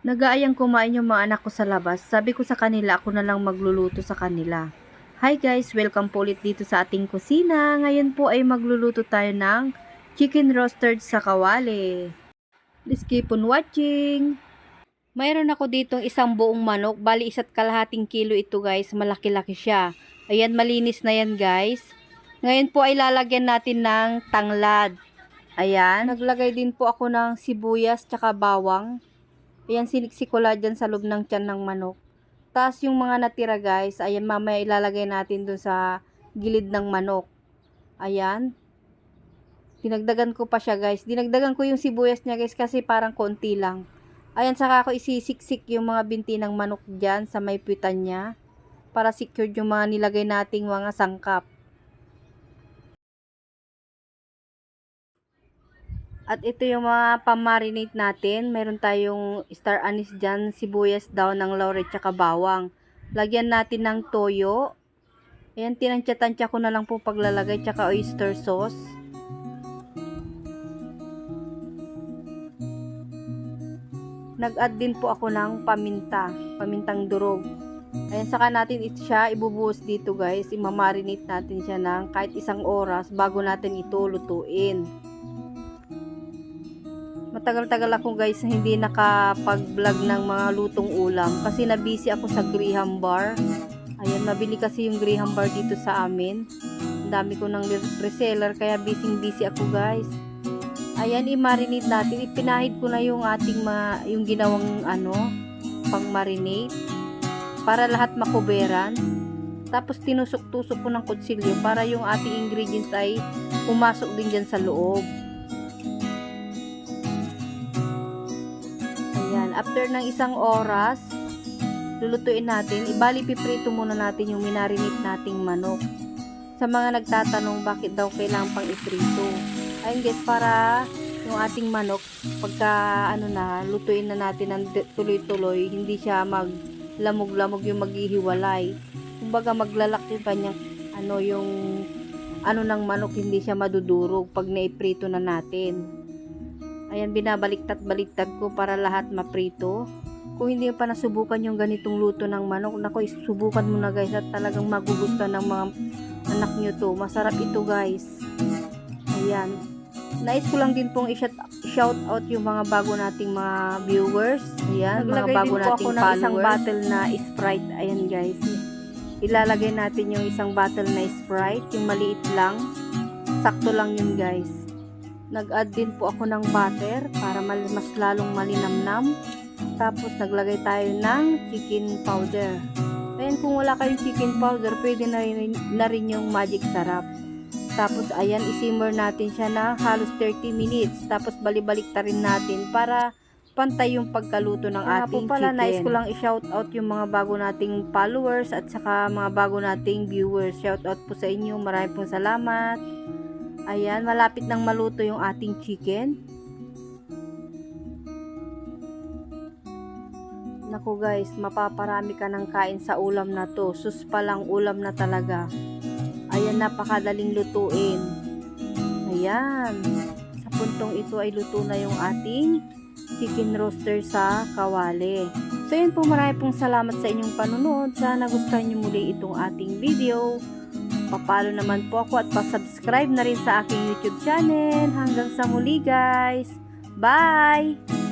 Nag-aayang kumain yung mga anak ko sa labas. Sabi ko sa kanila, ako na lang magluluto sa kanila. Hi guys, welcome po ulit dito sa ating kusina. Ngayon po ay magluluto tayo ng chicken roasted sa kawali. Please keep on watching. Mayroon ako ditong isang buong manok. Bali 1.5 kilo ito guys. Malaki-laki siya. Ayan, malinis na yan guys. Ngayon po ay lalagyan natin ng tanglad. Ayan. Naglagay din po ako ng sibuyas tsaka bawang. Ayan, siniksik ko lang dyan sa loob ng tiyan ng manok. Tapos yung mga natira guys, ayan mamaya ilalagay natin dun sa gilid ng manok. Ayan. Dinagdagan ko pa siya guys. Dinagdagan ko yung sibuyas niya guys kasi parang konti lang. Ayan, saka ako isisiksik yung mga binti ng manok dyan sa may puwitan niya. Para secured yung mga nilagay nating mga sangkap. At ito yung mga pamarinate natin. Meron tayong star anise dyan, sibuyas daw ng laurel tsaka bawang. Lagyan natin ng toyo. Ayan, tinansya-tansya ko na lang po paglalagay tsaka oyster sauce. Nag-add din po ako ng pamintang durog. Ayan, saka natin siya ibubuhos dito guys. Imamarinate natin siya ng kahit 1 oras bago natin ito lutuin. Matagal-tagal ako guys hindi nakapag-vlog ng mga lutong ulam kasi nabisi ako sa Graham Bar. Ayan, mabili kasi yung Graham Bar dito sa amin. Ang dami ko ng reseller kaya busy ako guys. Ayan, i-marinate natin. Ipinahid ko na yung ating yung ginawang pang marinate para lahat makuberan. Tapos tinusok-tusok ko ng kutsilyo para yung ating ingredients ay pumasok din dyan sa loob. After ng 1 oras, lulutuin natin. Ibali piprito muna natin yung minarinate nating manok. Sa mga nagtatanong bakit daw kailangan pang iprito. Ayun guys, para yung ating manok, pagka lutuin na natin ng tuloy-tuloy, hindi siya maglamog-lamog yung maghihiwalay. Kumbaga maglalak yung kanyang ng manok, hindi siya madudurog pag naiprito na natin. Ayan, binabaliktad-baliktad ko para lahat maprito. Kung hindi pa nasubukan yung ganitong luto ng manok, nako, subukan mo na guys at talagang magugustuhan ng mga anak nyo to. Masarap ito guys. Ayan. Nais ko lang din pong i-shout out yung mga bago nating mga viewers. Ayan, mga bago nating followers. Isang bottle na Sprite. Ayan guys. Ilalagay natin yung isang bottle na Sprite. Yung maliit lang. Sakto lang yun guys. Nag-add din po ako ng butter para mas lalong malinamnam. Tapos naglagay tayo ng chicken powder. Ayan, kung wala kayong chicken powder, pwede na rin yung magic sarap. Tapos ayan, isimmer natin siya na halos 30 minutes. Tapos balibalik ta rin natin para pantay yung pagkaluto ng ating chicken. Nais ko lang i-shout out yung mga bago nating followers at saka mga bago nating viewers. Shout out po sa inyo. Maraming pong salamat. Ayan, malapit nang maluto yung ating chicken. Naku guys, mapaparami ka ng kain sa ulam na to. Sus palang ulam na talaga. Ayan, napakadaling lutuin. Ayan, sa puntong ito ay luto na yung ating chicken roaster sa kawali. So yun po, marami pong salamat sa inyong panunood. Sana gustuhan nyo muli itong ating video. Papalo naman po ako at pa-subscribe na rin sa aking YouTube channel. Hanggang sa muli guys. Bye!